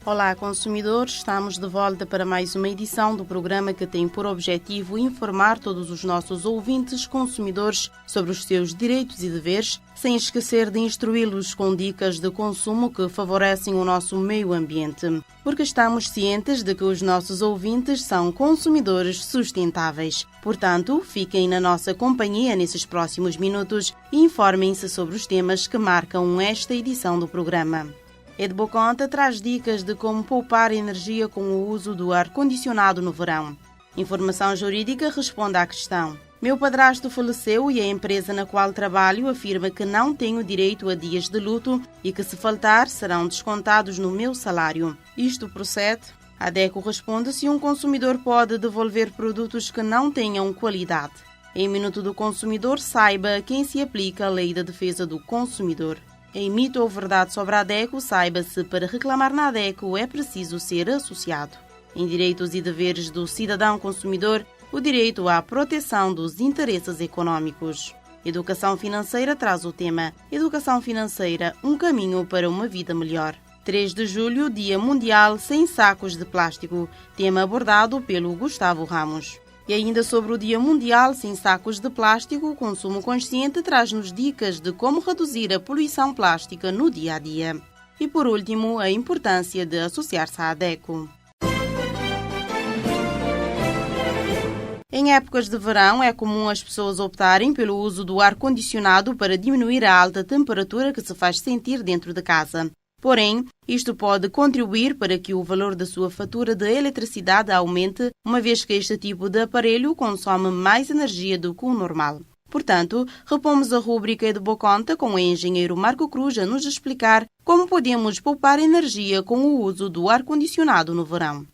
Olá, consumidores. Estamos de volta para mais uma edição do programa que tem por objetivo informar todos os nossos ouvintes consumidores sobre os seus direitos e deveres, sem esquecer de instruí-los com dicas de consumo que favorecem o nosso meio ambiente. Porque estamos cientes de que os nossos ouvintes são consumidores sustentáveis. Portanto, fiquem na nossa companhia nesses próximos minutos e informem-se sobre os temas que marcam esta edição do programa. Edbo Conta traz dicas de como poupar energia com o uso do ar-condicionado no verão. Informação jurídica responde à questão. Meu padrasto faleceu e a empresa na qual trabalho afirma que não tenho direito a dias de luto e que, se faltar, serão descontados no meu salário. Isto procede? A DECO responde se um consumidor pode devolver produtos que não tenham qualidade. Em Minuto do Consumidor, saiba a quem se aplica a Lei da Defesa do Consumidor. Em Mito ou Verdade sobre a DECO, saiba se para reclamar na DECO é preciso ser associado. Em Direitos e Deveres do Cidadão Consumidor, o direito à proteção dos interesses econômicos. Educação Financeira traz o tema Educação Financeira, um caminho para uma vida melhor. 3 de julho, Dia Mundial Sem Sacos de Plástico, tema abordado pelo Gustavo Ramos. E ainda sobre o Dia Mundial Sem Sacos de Plástico, o Consumo Consciente traz-nos dicas de como reduzir a poluição plástica no dia-a-dia. E por último, a importância de associar-se à DECO. Em épocas de verão, é comum as pessoas optarem pelo uso do ar-condicionado para diminuir a alta temperatura que se faz sentir dentro de casa. Porém, isto pode contribuir para que o valor da sua fatura de eletricidade aumente, uma vez que este tipo de aparelho consome mais energia do que o normal. Portanto, repomos a rúbrica Edbo Conta com o engenheiro Marco Cruz a nos explicar como podemos poupar energia com o uso do ar-condicionado no verão.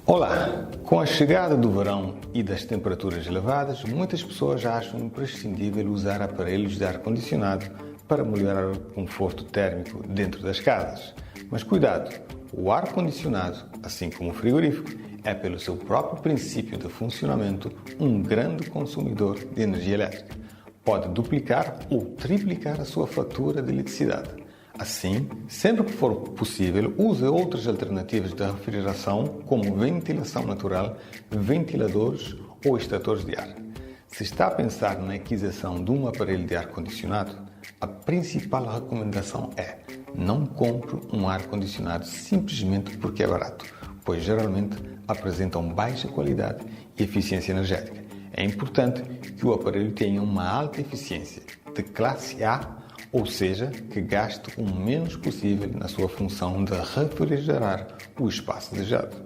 Olá! Com a chegada do verão e das temperaturas elevadas, muitas pessoas acham imprescindível usar aparelhos de ar-condicionado para melhorar o conforto térmico dentro das casas. Mas cuidado! O ar-condicionado, assim como o frigorífico, é pelo seu próprio princípio de funcionamento um grande consumidor de energia elétrica. Pode duplicar ou triplicar a sua fatura de eletricidade. Assim, sempre que for possível, use outras alternativas de refrigeração, como ventilação natural, ventiladores ou extratores de ar. Se está a pensar na aquisição de um aparelho de ar-condicionado, a principal recomendação é: não compre um ar-condicionado simplesmente porque é barato, pois geralmente apresentam baixa qualidade e eficiência energética. É importante que o aparelho tenha uma alta eficiência, de classe A, ou seja, que gaste o menos possível na sua função de refrigerar o espaço desejado.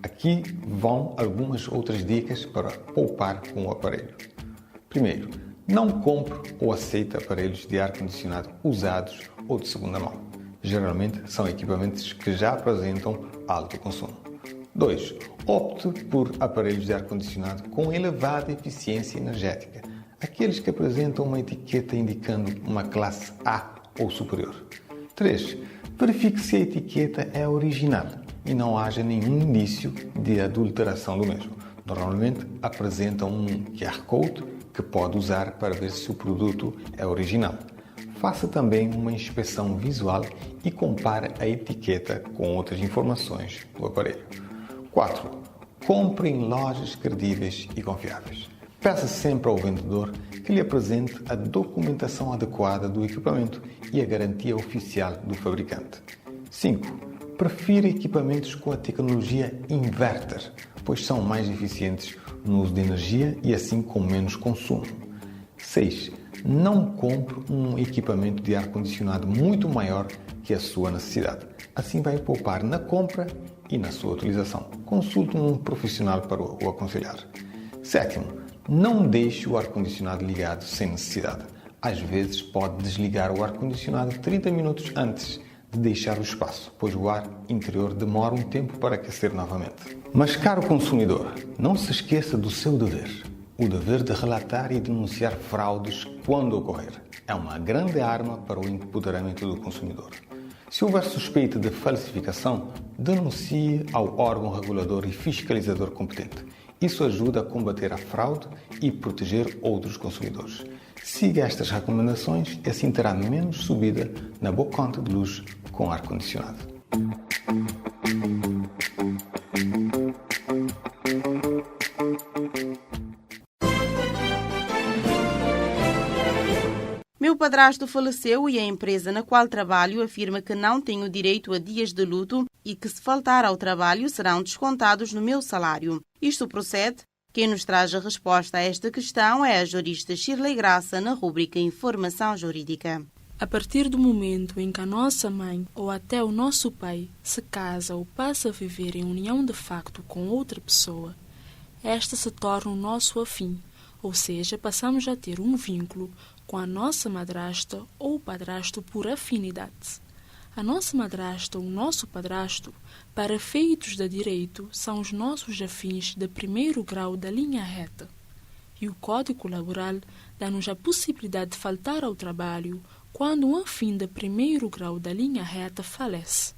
Aqui vão algumas outras dicas para poupar com o aparelho. Primeiro, não compre ou aceite aparelhos de ar-condicionado usados ou de segunda mão. Geralmente são equipamentos que já apresentam alto consumo. 2. Opte por aparelhos de ar-condicionado com elevada eficiência energética, aqueles que apresentam uma etiqueta indicando uma classe A ou superior. 3. Verifique se a etiqueta é original e não haja nenhum indício de adulteração do mesmo. Normalmente apresentam um QR Code que pode usar para ver se o produto é original. Faça também uma inspeção visual e compare a etiqueta com outras informações do aparelho. 4. Compre em lojas credíveis e confiáveis. Peça sempre ao vendedor que lhe apresente a documentação adequada do equipamento e a garantia oficial do fabricante. 5. Prefira equipamentos com a tecnologia inverter, pois são mais eficientes no uso de energia e assim com menos consumo. 6. Não compre um equipamento de ar-condicionado muito maior que a sua necessidade. Assim vai poupar na compra e na sua utilização. Consulte um profissional para o aconselhar. 7. Não deixe o ar-condicionado ligado sem necessidade. Às vezes pode desligar o ar-condicionado 30 minutos antes de deixar o espaço, pois o ar interior demora um tempo para aquecer novamente. Mas, caro consumidor, não se esqueça do seu dever. O dever de relatar e denunciar fraudes quando ocorrer. É uma grande arma para o empoderamento do consumidor. Se houver suspeita de falsificação, denuncie ao órgão regulador e fiscalizador competente. Isso ajuda a combater a fraude e proteger outros consumidores. Siga estas recomendações e assim terá menos subida na boa conta de luz com ar-condicionado. Meu padrasto faleceu e a empresa na qual trabalho afirma que não tenho direito a dias de luto e que se faltar ao trabalho serão descontados no meu salário. Isto procede? Quem nos traz a resposta a esta questão é a jurista Shirley Graça na rúbrica Informação Jurídica. A partir do momento em que a nossa mãe ou até o nosso pai se casa ou passa a viver em união de facto com outra pessoa, esta se torna o nosso afim, ou seja, passamos a ter um vínculo com a nossa madrasta ou padrasto por afinidade. A nossa madrasta ou o nosso padrasto, para efeitos de direito, são os nossos afins de primeiro grau da linha reta. E o Código Laboral dá-nos a possibilidade de faltar ao trabalho quando um afim de primeiro grau da linha reta falece.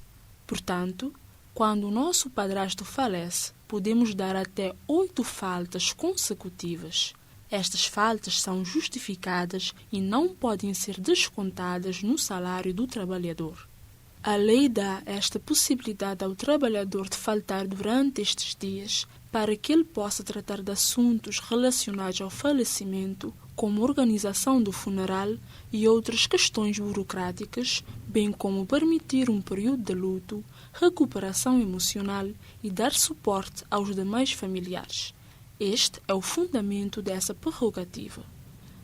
Portanto, quando o nosso padrasto falece, podemos dar até 8 faltas consecutivas. Estas faltas são justificadas e não podem ser descontadas no salário do trabalhador. A lei dá esta possibilidade ao trabalhador de faltar durante estes dias para que ele possa tratar de assuntos relacionados ao falecimento, como organização do funeral e outras questões burocráticas, bem como permitir um período de luto, recuperação emocional e dar suporte aos demais familiares. Este é o fundamento dessa prerrogativa.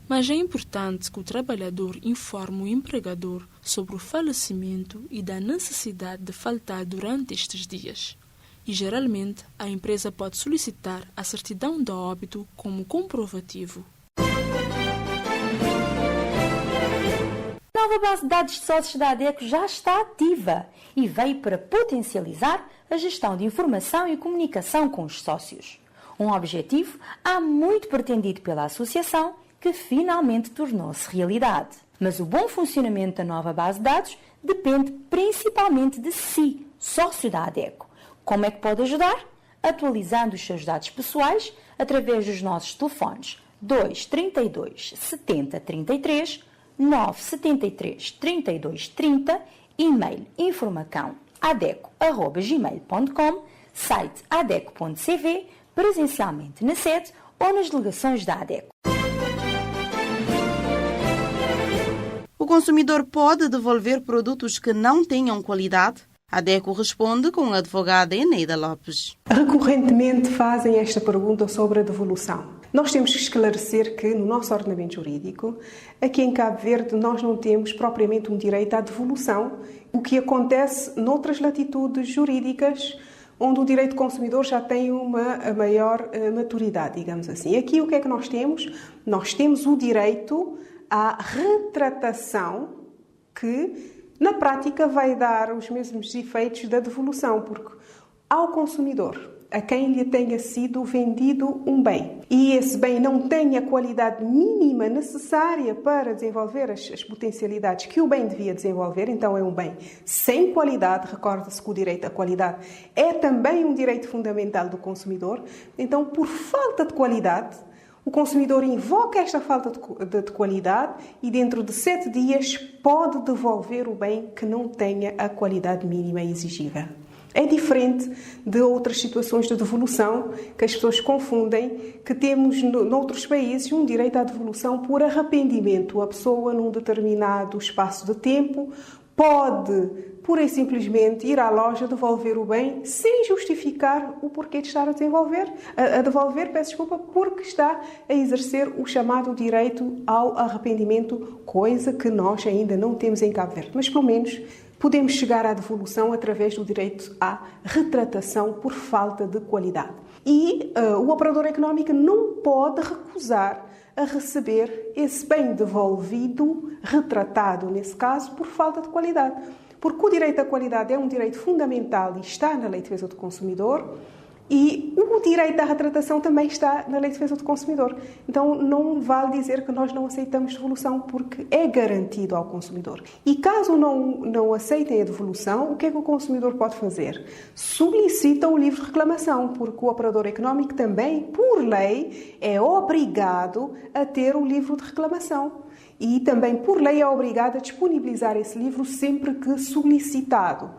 Mas é importante que o trabalhador informe o empregador sobre o falecimento e da necessidade de faltar durante estes dias. E, geralmente, a empresa pode solicitar a certidão de óbito como comprovativo. A nova base de dados de sócios da ADECO já está ativa e veio para potencializar a gestão de informação e comunicação com os sócios. Um objetivo há muito pretendido pela associação, que finalmente tornou-se realidade. Mas o bom funcionamento da nova base de dados depende principalmente de si, sócio da ADECO. Como é que pode ajudar? Atualizando os seus dados pessoais através dos nossos telefones 232 70 33, 973 32 30, e-mail informacão@adeco@gmail.com, site adeco.cv, presencialmente na sede ou nas delegações da ADECO. O consumidor pode devolver produtos que não tenham qualidade? A ADECO responde com a advogada Eneida Lopes. Recorrentemente fazem esta pergunta sobre a devolução. Nós temos que esclarecer que no nosso ordenamento jurídico, aqui em Cabo Verde, nós não temos propriamente um direito à devolução, o que acontece noutras latitudes jurídicas, onde o direito do consumidor já tem uma maior maturidade, digamos assim. Aqui o que é que nós temos? Nós temos o direito à retratação que, na prática, vai dar os mesmos efeitos da devolução, porque ao consumidor, a quem lhe tenha sido vendido um bem, e esse bem não tem a qualidade mínima necessária para desenvolver as potencialidades que o bem devia desenvolver, então é um bem sem qualidade. Recorde-se que o direito à qualidade é também um direito fundamental do consumidor. Então, por falta de qualidade, o consumidor invoca esta falta de qualidade e dentro de 7 dias pode devolver o bem que não tenha a qualidade mínima exigível. É diferente de outras situações de devolução que as pessoas confundem, que temos noutros países um direito à devolução por arrependimento. A pessoa, num determinado espaço de tempo, pode, pura e simplesmente, ir à loja devolver o bem sem justificar o porquê de estar a devolver, porque está a exercer o chamado direito ao arrependimento, coisa que nós ainda não temos em Cabo Verde. Mas, pelo menos, podemos chegar à devolução através do direito à retratação por falta de qualidade. E o operador económico não pode recusar a receber esse bem devolvido, retratado nesse caso, por falta de qualidade. Porque o direito à qualidade é um direito fundamental e está na Lei de Defesa do Consumidor, E o direito à retratação também está na Lei de Defesa do Consumidor. Então, não vale dizer que nós não aceitamos devolução, porque é garantido ao consumidor. E caso não aceitem a devolução, o que é que o consumidor pode fazer? Solicita o livro de reclamação, porque o operador económico também, por lei, é obrigado a ter o livro de reclamação. E também, por lei, é obrigado a disponibilizar esse livro sempre que solicitado.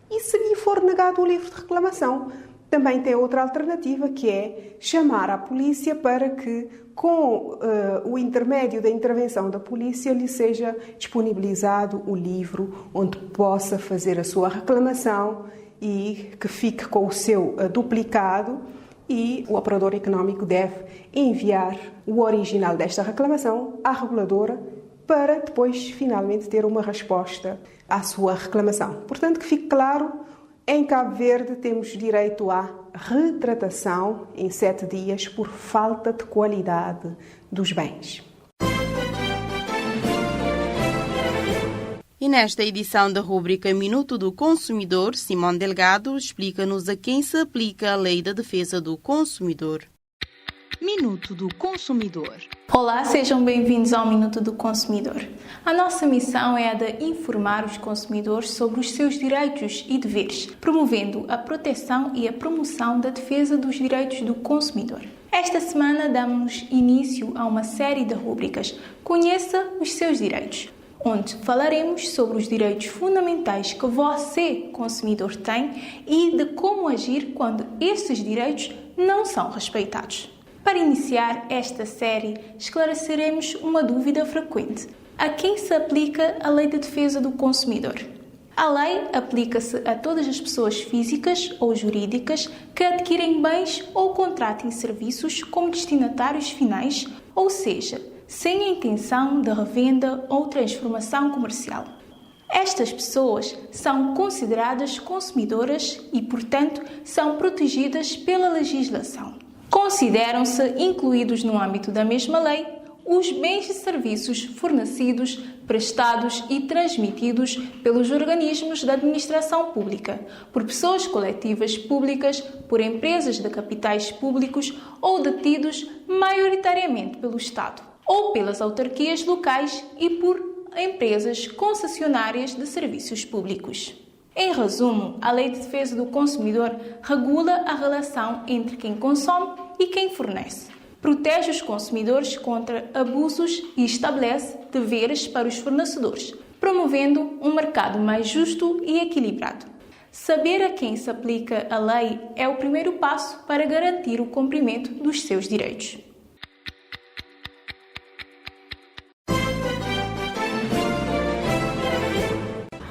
E se lhe for negado o livro de reclamação, também tem outra alternativa, que é chamar a polícia para que, com o intermédio da intervenção da polícia, lhe seja disponibilizado o livro onde possa fazer a sua reclamação e que fique com o seu duplicado, e o operador económico deve enviar o original desta reclamação à reguladora para depois, finalmente, ter uma resposta à sua reclamação. Portanto, que fique claro, em Cabo Verde temos direito à retratação em 7 dias por falta de qualidade dos bens. E nesta edição da rúbrica Minuto do Consumidor, Simone Delgado explica-nos a quem se aplica a Lei da Defesa do Consumidor. Minuto do Consumidor. Olá, sejam bem-vindos ao Minuto do Consumidor. A nossa missão é a de informar os consumidores sobre os seus direitos e deveres, promovendo a proteção e a promoção da defesa dos direitos do consumidor. Esta semana damos início a uma série de rúbricas Conheça os seus direitos, onde falaremos sobre os direitos fundamentais que você, consumidor, tem e de como agir quando esses direitos não são respeitados. Para iniciar esta série, esclareceremos uma dúvida frequente. A quem se aplica a Lei de Defesa do Consumidor? A lei aplica-se a todas as pessoas físicas ou jurídicas que adquirem bens ou contratem serviços como destinatários finais, ou seja, sem a intenção de revenda ou transformação comercial. Estas pessoas são consideradas consumidoras e, portanto, são protegidas pela legislação. Consideram-se incluídos no âmbito da mesma lei os bens e serviços fornecidos, prestados e transmitidos pelos organismos da administração pública, por pessoas coletivas públicas, por empresas de capitais públicos ou detidos maioritariamente pelo Estado, ou pelas autarquias locais e por empresas concessionárias de serviços públicos. Em resumo, a Lei de Defesa do Consumidor regula a relação entre quem consome e quem fornece. Protege os consumidores contra abusos e estabelece deveres para os fornecedores, promovendo um mercado mais justo e equilibrado. Saber a quem se aplica a lei é o primeiro passo para garantir o cumprimento dos seus direitos.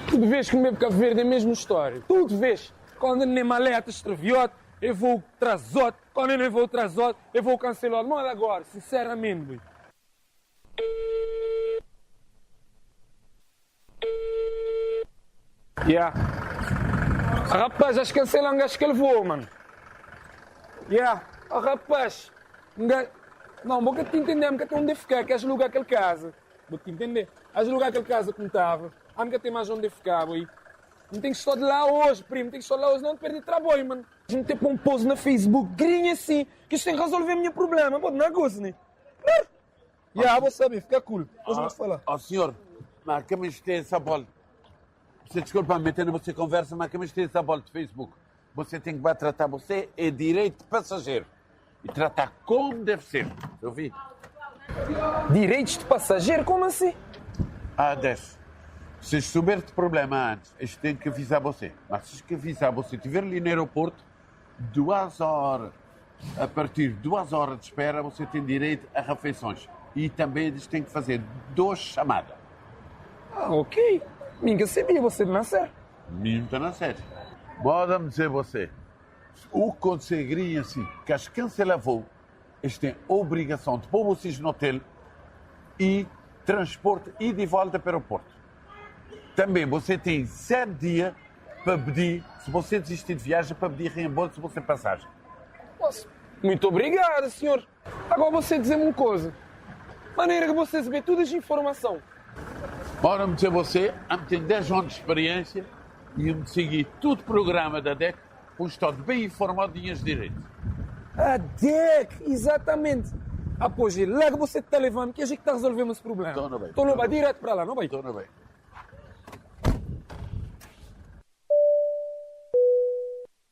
Tudo vês que o meu Cabo Verde é a mesma história. Tudo vês. Quando eu nem maleta, extraviote, eu vou trazote. Quando eu não vou trazote, eu vou cancelar. Mas agora, sinceramente, boy. Yeah. Rapaz, acho que cancelam, acho que ele voou, mano. Yeah. Rapaz. Não, vou que te entender, porque tu onde ficar, queres alugar aquele casa. Vou te entender. Vais alugar aquele casa como estava. A nunca tem mais onde ficar, boy. Não tem que estar de lá hoje, primo. Tem que estar de lá hoje, não te perder trabalho, mano. A gente tem que pôr um post no Facebook, grinha assim, que isto tem que resolver o meu problema. Pô, não é gosto, né? Já, vou saber, fica cool. Depois vamos falar. Ó, senhor, mas que me tem essa bola? Você desculpa me meter na você conversa, mas que me tem essa bola de Facebook? Você tem que tratar você é direito de passageiro. E tratar como deve ser. Eu vi. Direitos de passageiro? Como assim? Desce. Se souber de problema antes, eles têm que avisar você. Mas se que avisar você, estiver ali no aeroporto, 2 horas. A partir de 2 horas de espera, você tem direito a refeições. E também eles têm que fazer 2 chamadas. Ok. Ninguém sabia, você não nascer. Não está na série. Pode-me dizer você, o conseguiria assim, que as cancelam voo, eles têm obrigação de pôr vocês no hotel e transporte e de volta para o aeroporto. Também você tem 7 dias para pedir, se você desistir de viagem, para pedir reembolso se você passagem. Muito obrigado, senhor. Agora você dizer-me uma coisa. Maneira que você receber toda essa informação. Bora-me dizer você, eu tenho 10 anos de experiência e eu me segui todo o programa da DEC para um Estado bem informado e os direitos. A DEC, exatamente. Pois, lá que você está levando, que a gente está resolvendo esse problema. Então não vai. Então não vai direto para lá, não vai? Então não vai.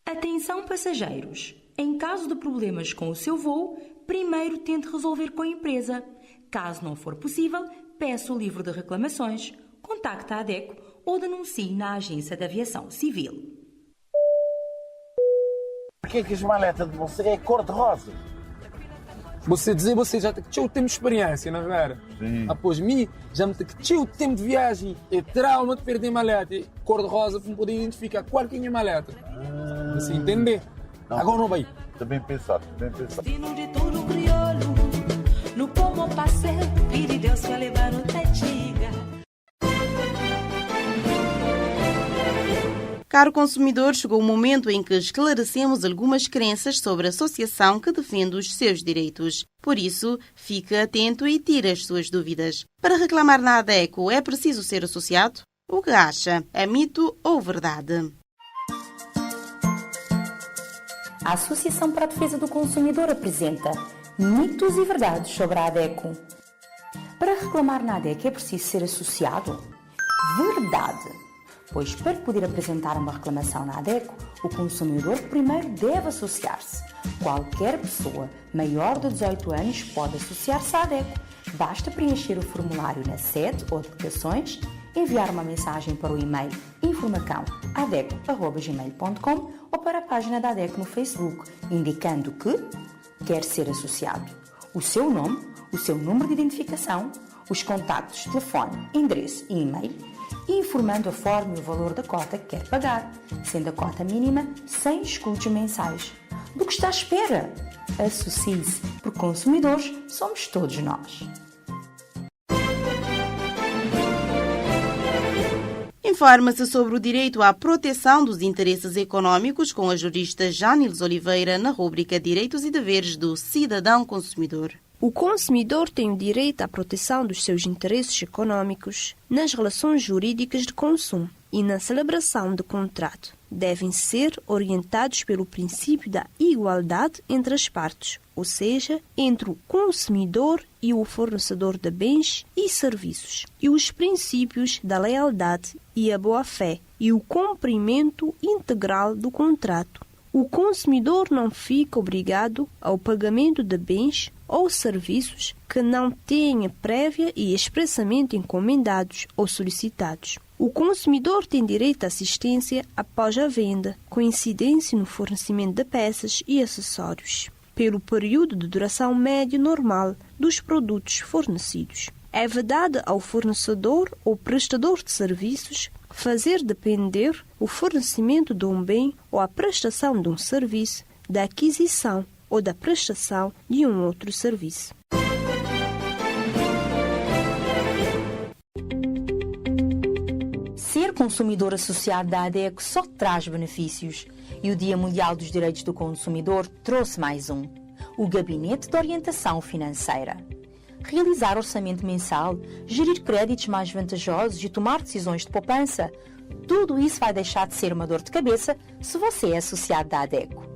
Atenção passageiros! Em caso de problemas com o seu voo, primeiro tente resolver com a empresa. Caso não for possível, peça o livro de reclamações, contacte a ADECO ou denuncie na Agência de Aviação Civil. Por que as maletas de você é cor-de-rosa? Você já tem que o tempo de experiência, não é? Sim. Após mim, já me tem que o tempo de viagem. É trauma de perder maleta. Cor-de-rosa para poder identificar qual que é a minha maleta. Você entende? Não. Agora não vai. Está bem pensado, bem pensado. De todo crioulo, no como passeio, filho de Deus vai levar no tetiga. Caro consumidor, chegou o momento em que esclarecemos algumas crenças sobre a associação que defende os seus direitos. Por isso, fique atento e tire as suas dúvidas. Para reclamar na ADECO, é preciso ser associado? O que acha? É mito ou verdade? A Associação para a Defesa do Consumidor apresenta mitos e verdades sobre a ADECO. Para reclamar na ADECO é preciso ser associado? Verdade! Pois para poder apresentar uma reclamação na ADECO, o consumidor primeiro deve associar-se. Qualquer pessoa maior de 18 anos pode associar-se à ADECO. Basta preencher o formulário na sede ou delegações, enviar uma mensagem para o e-mail informacão@adeco.gmail.com ou para a página da ADECO no Facebook, indicando que quer ser associado. O seu nome, o seu número de identificação, os contactos, telefone, endereço e e-mail, e informando a forma e o valor da cota que quer pagar, sendo a cota mínima 100 escudos mensais. Do que está à espera? Associe-se, porque consumidores somos todos nós. Informa-se sobre o direito à proteção dos interesses econômicos com a jurista Janiles Oliveira na rúbrica Direitos e Deveres do Cidadão Consumidor. O consumidor tem o direito à proteção dos seus interesses econômicos nas relações jurídicas de consumo e na celebração de contrato. Devem ser orientados pelo princípio da igualdade entre as partes, ou seja, entre o consumidor e o fornecedor de bens e serviços, e os princípios da lealdade e a boa-fé e o cumprimento integral do contrato. O consumidor não fica obrigado ao pagamento de bens ou serviços que não tenha prévia e expressamente encomendados ou solicitados. O consumidor tem direito à assistência após a venda, com incidência no fornecimento de peças e acessórios, pelo período de duração médio normal dos produtos fornecidos. É vedado ao fornecedor ou prestador de serviços fazer depender o fornecimento de um bem ou a prestação de um serviço da aquisição ou da prestação de um outro serviço. Ser consumidor associado da ADECO só traz benefícios e o Dia Mundial dos Direitos do Consumidor trouxe mais um: o Gabinete de Orientação Financeira. Realizar orçamento mensal, gerir créditos mais vantajosos e tomar decisões de poupança, tudo isso vai deixar de ser uma dor de cabeça se você é associado da ADECO.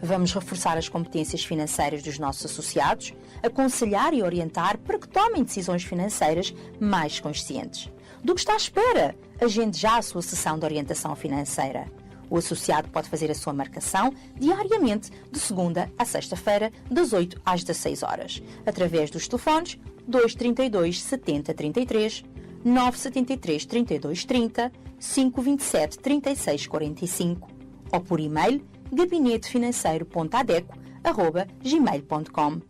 Vamos reforçar as competências financeiras dos nossos associados, aconselhar e orientar para que tomem decisões financeiras mais conscientes. Do que está à espera? Agende já a sua sessão de orientação financeira. O associado pode fazer a sua marcação diariamente, de segunda a sexta-feira, das 8 às 16 horas, através dos telefones 232 70 33, 973 32 30, 527 36 45 ou por e-mail gabinetefinanceiro.adeco@gmail.com.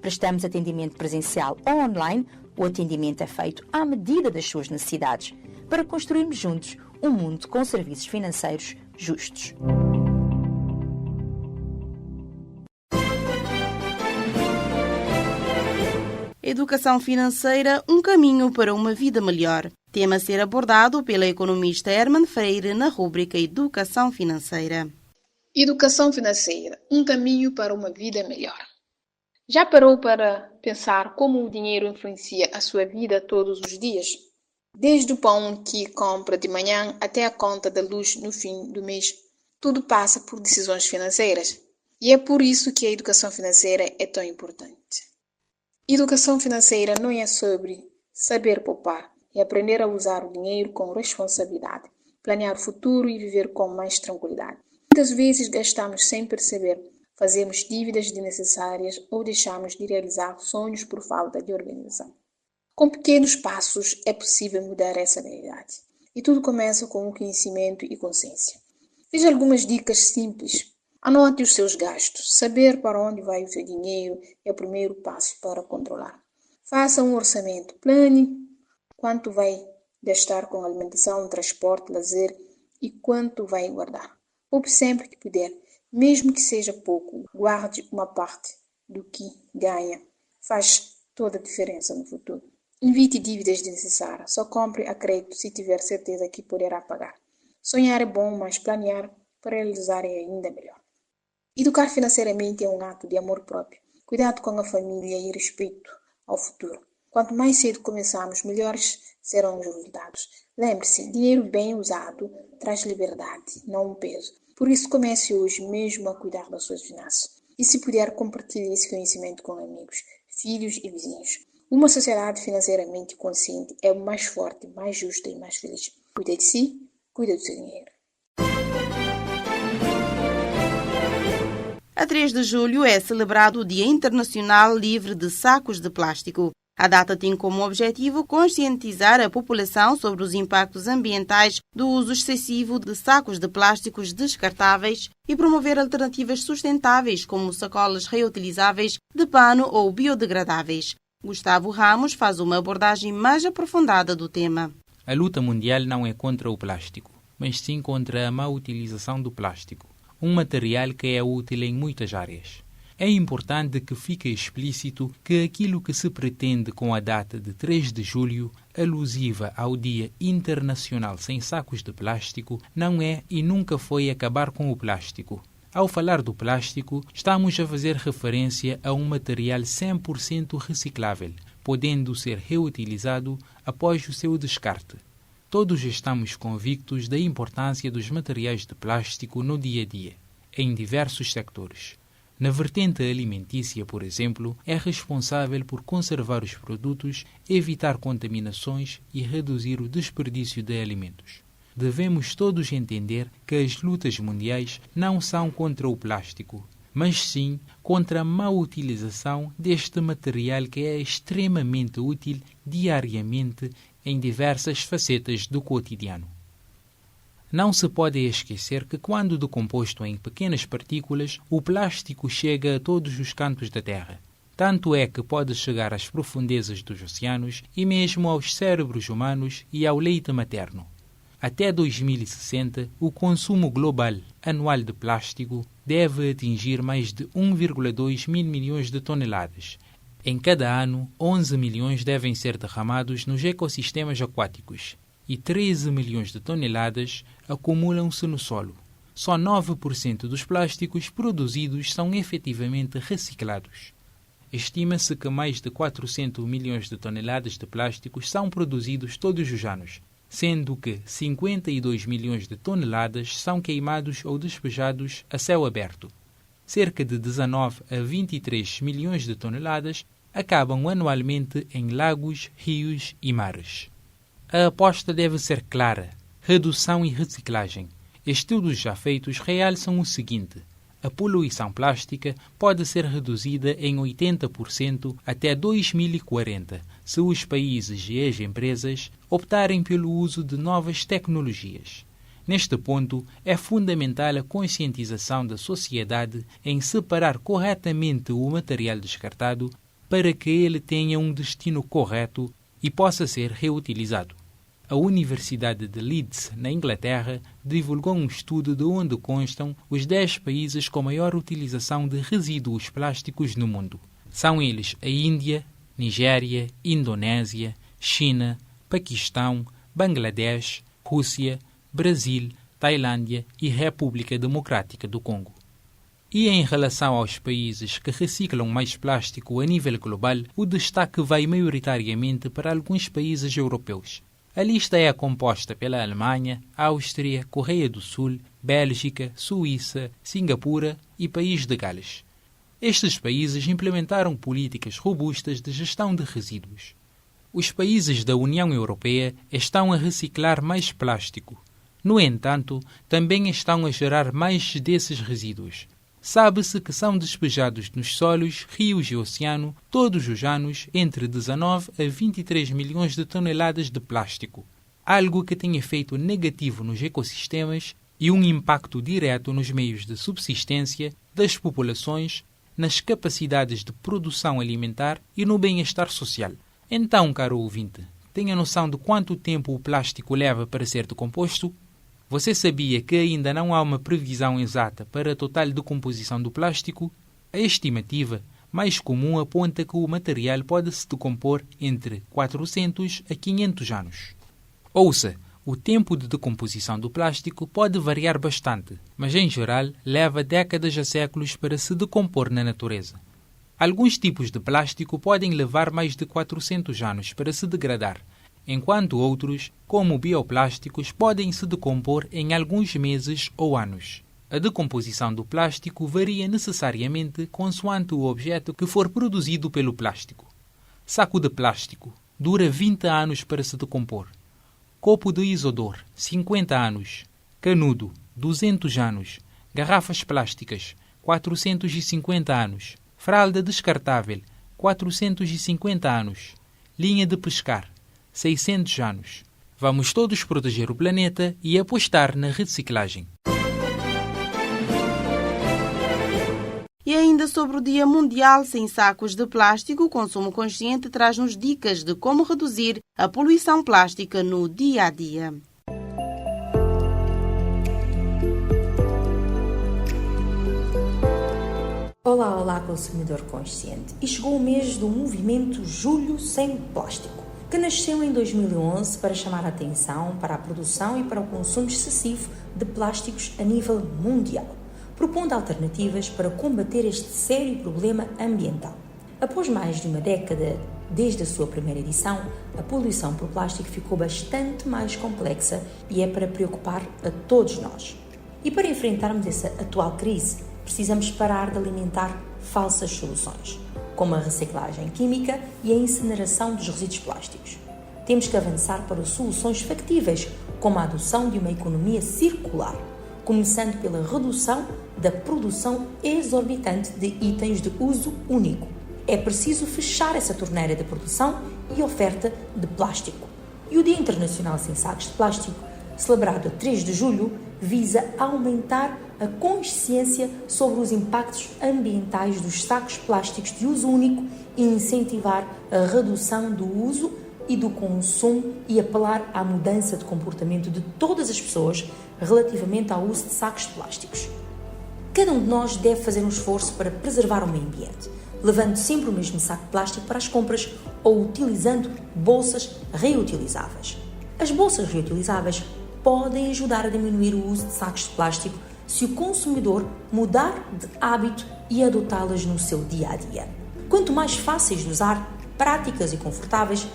Prestamos atendimento presencial ou online. O atendimento é feito à medida das suas necessidades, para construirmos juntos um mundo com serviços financeiros justos. Educação financeira, um caminho para uma vida melhor. Tema a ser abordado pela economista Herman Freire na rúbrica Educação Financeira. Educação financeira, um caminho para uma vida melhor. Já parou para pensar como o dinheiro influencia a sua vida todos os dias? Desde o pão que compra de manhã até a conta da luz no fim do mês. Tudo passa por decisões financeiras. E é por isso que a educação financeira é tão importante. Educação financeira não é sobre saber poupar, é aprender a usar o dinheiro com responsabilidade, planear o futuro e viver com mais tranquilidade. Muitas vezes gastamos sem perceber, fazemos dívidas desnecessárias ou deixamos de realizar sonhos por falta de organização. Com pequenos passos é possível mudar essa realidade. E tudo começa com o conhecimento e consciência. Veja algumas dicas simples. Anote os seus gastos. Saber para onde vai o seu dinheiro é o primeiro passo para controlar. Faça um orçamento. Plane quanto vai gastar com alimentação, transporte, lazer e quanto vai guardar. Poupe sempre que puder, mesmo que seja pouco. Guarde uma parte do que ganha. Faz toda a diferença no futuro. Evite dívidas desnecessárias. Só compre a crédito se tiver certeza que poderá pagar. Sonhar é bom, mas planear para realizar é ainda melhor. Educar financeiramente é um ato de amor próprio, cuidado com a família e respeito ao futuro. Quanto mais cedo começarmos, melhores serão os resultados. Lembre-se, dinheiro bem usado traz liberdade, não um peso. Por isso comece hoje mesmo a cuidar das suas finanças. E se puder, compartilhe esse conhecimento com amigos, filhos e vizinhos. Uma sociedade financeiramente consciente é mais forte, mais justa e mais feliz. Cuida de si, cuida do seu dinheiro. A 3 de julho é celebrado o Dia Internacional Livre de Sacos de Plástico. A data tem como objetivo conscientizar a população sobre os impactos ambientais do uso excessivo de sacos de plásticos descartáveis e promover alternativas sustentáveis como sacolas reutilizáveis de pano ou biodegradáveis. Gustavo Ramos faz uma abordagem mais aprofundada do tema. A luta mundial não é contra o plástico, mas sim contra a má utilização do plástico, um material que é útil em muitas áreas. É importante que fique explícito que aquilo que se pretende com a data de 3 de julho, alusiva ao Dia Internacional Sem Sacos de Plástico, não é e nunca foi acabar com o plástico. Ao falar do plástico, estamos a fazer referência a um material 100% reciclável, podendo ser reutilizado após o seu descarte. Todos estamos convictos da importância dos materiais de plástico no dia a dia, em diversos sectores. Na vertente alimentícia, por exemplo, é responsável por conservar os produtos, evitar contaminações e reduzir o desperdício de alimentos. Devemos todos entender que as lutas mundiais não são contra o plástico, mas sim contra a má utilização deste material que é extremamente útil diariamente em diversas facetas do cotidiano. Não se pode esquecer que, quando decomposto em pequenas partículas, o plástico chega a todos os cantos da Terra. Tanto é que pode chegar às profundezas dos oceanos e mesmo aos cérebros humanos e ao leite materno. Até 2060, o consumo global anual de plástico deve atingir mais de 1,2 mil milhões de toneladas. Em cada ano, 11 milhões devem ser derramados nos ecossistemas aquáticos e 13 milhões de toneladas acumulam-se no solo. Só 9% dos plásticos produzidos são efetivamente reciclados. Estima-se que mais de 400 milhões de toneladas de plásticos são produzidos todos os anos, sendo que 52 milhões de toneladas são queimados ou despejados a céu aberto. Cerca de 19 a 23 milhões de toneladas acabam anualmente em lagos, rios e mares. A aposta deve ser clara: redução e reciclagem. Estudos já feitos realçam o seguinte: a poluição plástica pode ser reduzida em 80% até 2040, se os países e as empresas optarem pelo uso de novas tecnologias. Neste ponto, é fundamental a conscientização da sociedade em separar corretamente o material descartado para que ele tenha um destino correto e possa ser reutilizado. A Universidade de Leeds, na Inglaterra, divulgou um estudo de onde constam os 10 países com maior utilização de resíduos plásticos no mundo. São eles a Índia, Nigéria, Indonésia, China, Paquistão, Bangladesh, Rússia, Brasil, Tailândia e República Democrática do Congo. E em relação aos países que reciclam mais plástico a nível global, o destaque vai maioritariamente para alguns países europeus. A lista é composta pela Alemanha, Áustria, Coreia do Sul, Bélgica, Suíça, Singapura e País de Gales. Estes países implementaram políticas robustas de gestão de resíduos. Os países da União Europeia estão a reciclar mais plástico. No entanto, também estão a gerar mais desses resíduos. Sabe-se que são despejados nos solos, rios e oceano todos os anos entre 19 a 23 milhões de toneladas de plástico, algo que tem efeito negativo nos ecossistemas e um impacto direto nos meios de subsistência das populações, nas capacidades de produção alimentar e no bem-estar social. Então, caro ouvinte, tenha noção de quanto tempo o plástico leva para ser decomposto? Você sabia que ainda não há uma previsão exata para a total decomposição do plástico? A estimativa mais comum aponta que o material pode se decompor entre 400 a 500 anos. Ouça, o tempo de decomposição do plástico pode variar bastante, mas em geral leva décadas a séculos para se decompor na natureza. Alguns tipos de plástico podem levar mais de 400 anos para se degradar, enquanto outros, como bioplásticos, podem se decompor em alguns meses ou anos. A decomposição do plástico varia necessariamente consoante o objeto que for produzido pelo plástico. Saco de plástico dura 20 anos para se decompor. Copo de isodor, 50 anos. Canudo, 200 anos. Garrafas plásticas, 450 anos. Fralda descartável, 450 anos. Linha de pescar, 600 anos. Vamos todos proteger o planeta e apostar na reciclagem. E ainda sobre o Dia Mundial Sem Sacos de Plástico, o Consumo Consciente traz-nos dicas de como reduzir a poluição plástica no dia a dia. Olá, olá, consumidor consciente. E chegou o mês do movimento Julho Sem Plástico, que nasceu em 2011 para chamar a atenção para a produção e para o consumo excessivo de plásticos a nível mundial, propondo alternativas para combater este sério problema ambiental. Após mais de uma década desde a sua primeira edição, a poluição por plástico ficou bastante mais complexa e é para preocupar a todos nós. E para enfrentarmos essa atual crise, precisamos parar de alimentar falsas soluções, como a reciclagem química e a incineração dos resíduos plásticos. Temos que avançar para soluções factíveis, como a adoção de uma economia circular, começando pela redução da produção exorbitante de itens de uso único. É preciso fechar essa torneira de produção e oferta de plástico. E o Dia Internacional Sem Sacos de Plástico, celebrado a 3 de julho, visa aumentar a consciência sobre os impactos ambientais dos sacos plásticos de uso único e incentivar a redução do uso e do consumo e apelar à mudança de comportamento de todas as pessoas relativamente ao uso de sacos de plásticos. Cada um de nós deve fazer um esforço para preservar o meio ambiente, levando sempre o mesmo saco de plástico para as compras ou utilizando bolsas reutilizáveis. As bolsas reutilizáveis podem ajudar a diminuir o uso de sacos de plástico se o consumidor mudar de hábito e adotá-las no seu dia-a-dia. Quanto mais fáceis de usar, práticas e confortáveis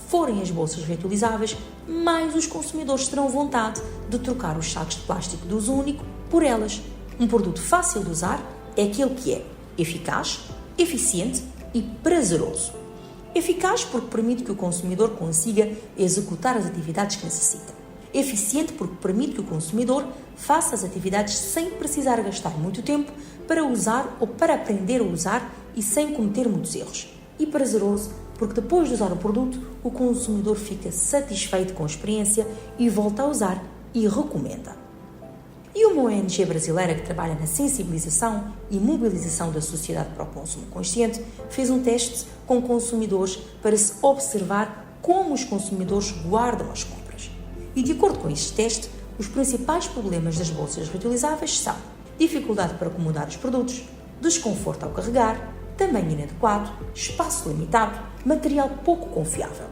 forem as bolsas reutilizáveis, mais os consumidores terão vontade de trocar os sacos de plástico de uso único por elas. Um produto fácil de usar é aquele que é eficaz, eficiente e prazeroso. Eficaz porque permite que o consumidor consiga executar as atividades que necessita. Eficiente porque permite que o consumidor faça as atividades sem precisar gastar muito tempo para usar ou para aprender a usar e sem cometer muitos erros. E prazeroso porque depois de usar o produto, o consumidor fica satisfeito com a experiência e volta a usar e recomenda. E uma ONG brasileira que trabalha na sensibilização e mobilização da sociedade para o consumo consciente fez um teste com consumidores para se observar como os consumidores guardam as compras. E de acordo com este teste, os principais problemas das bolsas reutilizáveis são dificuldade para acomodar os produtos, desconforto ao carregar, tamanho inadequado, espaço limitado, material pouco confiável.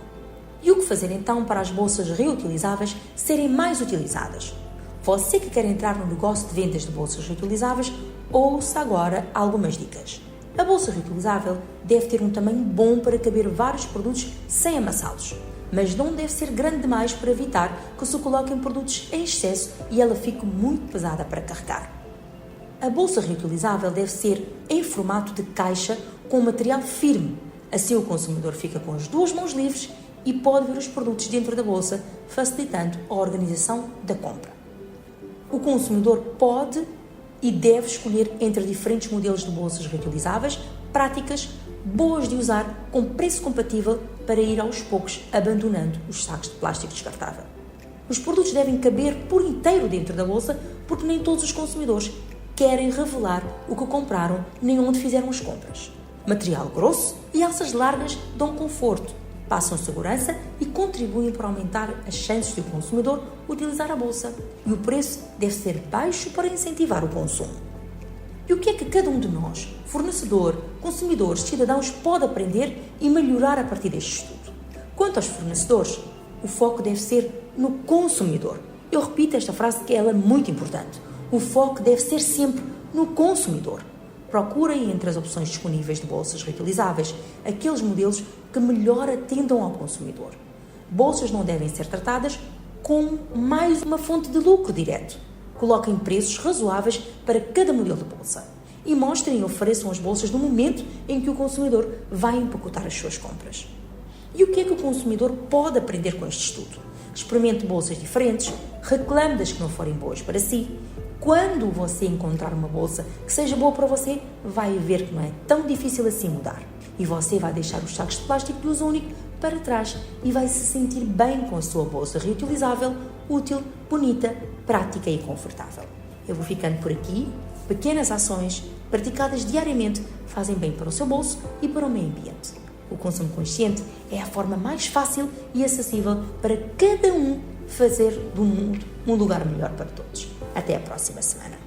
E o que fazer então para as bolsas reutilizáveis serem mais utilizadas? Você que quer entrar no negócio de vendas de bolsas reutilizáveis, ouça agora algumas dicas. A bolsa reutilizável deve ter um tamanho bom para caber vários produtos sem amassá-los. mas não deve ser grande demais para evitar que se coloquem produtos em excesso e ela fique muito pesada para carregar. A bolsa reutilizável deve ser em formato de caixa com material firme, assim o consumidor fica com as duas mãos livres e pode ver os produtos dentro da bolsa, facilitando a organização da compra. O consumidor pode e deve escolher entre diferentes modelos de bolsas reutilizáveis, práticas, boas de usar, com preço compatível, para ir aos poucos abandonando os sacos de plástico descartável. Os produtos devem caber por inteiro dentro da bolsa, porque nem todos os consumidores querem revelar o que compraram nem onde fizeram as compras. Material grosso e alças largas dão conforto, passam segurança e contribuem para aumentar as chances do consumidor utilizar a bolsa. E o preço deve ser baixo para incentivar o consumo. E o que é que cada um de nós, fornecedor, consumidores, cidadãos, pode aprender e melhorar a partir deste estudo? Quanto aos fornecedores, o foco deve ser no consumidor. Eu repito esta frase que ela é muito importante. O foco deve ser sempre no consumidor. Procurem entre as opções disponíveis de bolsas reutilizáveis aqueles modelos que melhor atendam ao consumidor. Bolsas não devem ser tratadas como mais uma fonte de lucro direto. Coloquem preços razoáveis para cada modelo de bolsa e mostrem e ofereçam as bolsas no momento em que o consumidor vai empacotar as suas compras. E o que é que o consumidor pode aprender com este estudo? Experimente bolsas diferentes, reclame das que não forem boas para si. Quando você encontrar uma bolsa que seja boa para você, vai ver que não é tão difícil assim mudar. E você vai deixar os sacos de plástico de uso único para trás e vai se sentir bem com a sua bolsa reutilizável, útil, bonita, prática e confortável. Eu vou ficando por aqui. Pequenas ações praticadas diariamente fazem bem para o seu bolso e para o meio ambiente. O consumo consciente é a forma mais fácil e acessível para cada um fazer do mundo um lugar melhor para todos. Até a próxima semana.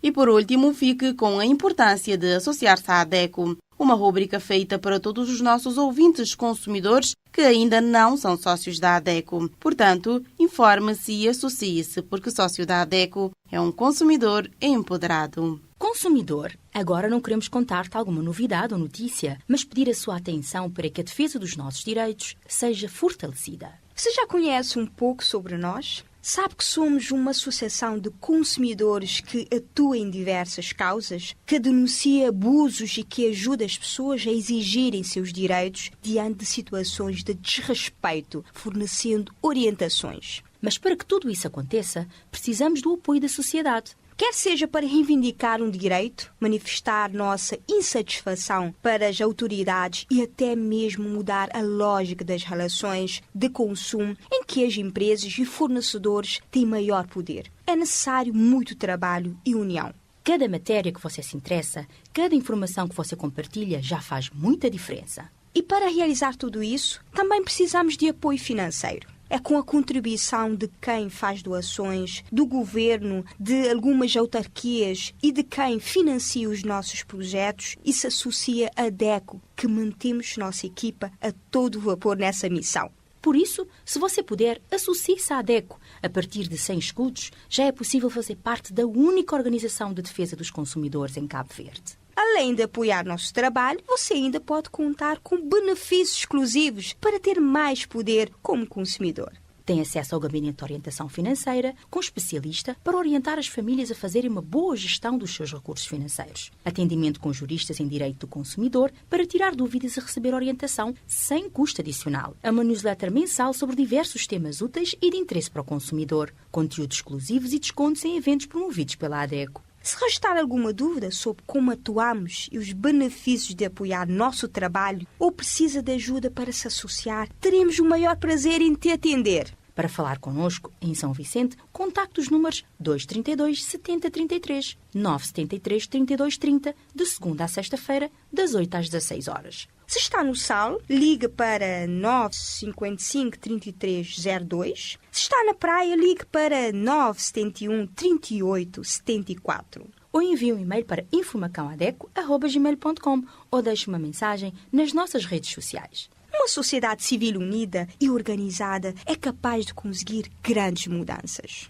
E por último, fique com a importância de associar-se à ADECO, uma rúbrica feita para todos os nossos ouvintes consumidores que ainda não são sócios da ADECO. Portanto, informe-se e associe-se, porque sócio da ADECO é um consumidor empoderado. Consumidor, agora não queremos contar-te alguma novidade ou notícia, mas pedir a sua atenção para que a defesa dos nossos direitos seja fortalecida. Você já conhece um pouco sobre nós? Sabe que somos uma associação de consumidores que atua em diversas causas, que denuncia abusos e que ajuda as pessoas a exigirem seus direitos diante de situações de desrespeito, fornecendo orientações. Mas para que tudo isso aconteça, precisamos do apoio da sociedade. Quer seja para reivindicar um direito, manifestar nossa insatisfação para as autoridades e até mesmo mudar a lógica das relações de consumo em que as empresas e fornecedores têm maior poder. É necessário muito trabalho e união. Cada matéria que você se interessa, cada informação que você compartilha já faz muita diferença. E para realizar tudo isso, também precisamos de apoio financeiro. É com a contribuição de quem faz doações, do governo, de algumas autarquias e de quem financia os nossos projetos e se associa à ADECO que mantemos nossa equipa a todo vapor nessa missão. Por isso, se você puder, associe-se à ADECO. A partir de 100 escudos, já é possível fazer parte da única organização de defesa dos consumidores em Cabo Verde. Além de apoiar nosso trabalho, você ainda pode contar com benefícios exclusivos para ter mais poder como consumidor. Tem acesso ao Gabinete de Orientação Financeira, com especialista para orientar as famílias a fazerem uma boa gestão dos seus recursos financeiros. Atendimento com juristas em direito do consumidor para tirar dúvidas e receber orientação sem custo adicional. Uma newsletter mensal sobre diversos temas úteis e de interesse para o consumidor. Conteúdos exclusivos e descontos em eventos promovidos pela ADECO. Se restar alguma dúvida sobre como atuamos e os benefícios de apoiar nosso trabalho ou precisa de ajuda para se associar, teremos o maior prazer em te atender. Para falar connosco em São Vicente, contacte os números 232 7033, 973 3230, de segunda a sexta-feira, das 8 às 16 horas. Se está no Sal, ligue para 955 3302. Se está na praia, ligue para 971 38 74. Ou envie um e-mail para informacãoadeco@gmail.com ou deixe uma mensagem nas nossas redes sociais. Uma sociedade civil unida e organizada é capaz de conseguir grandes mudanças.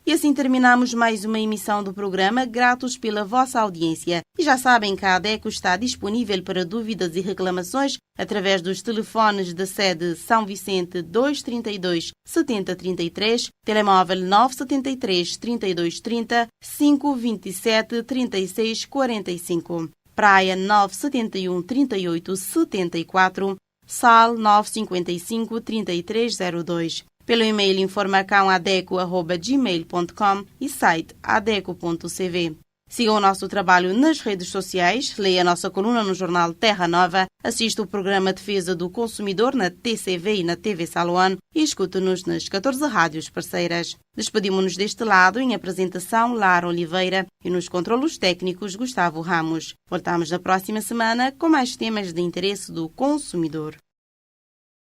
E assim terminamos mais uma emissão do programa, gratos pela vossa audiência. E já sabem que a ADECO está disponível para dúvidas e reclamações através dos telefones da sede São Vicente 232 7033, telemóvel 973 3230 527 36 45, Praia 971 38 74, Sal 955 3302. Pelo e-mail informacãoadeco@gmail.com e site adeco.cv. Sigam o nosso trabalho nas redes sociais, leia a nossa coluna no jornal Terra Nova, assista o programa Defesa do Consumidor na TCV e na TV Saloan e escute-nos nas 14 rádios parceiras. Despedimos-nos deste lado em apresentação Lara Oliveira e nos controlos técnicos Gustavo Ramos. Voltamos na próxima semana com mais temas de interesse do consumidor.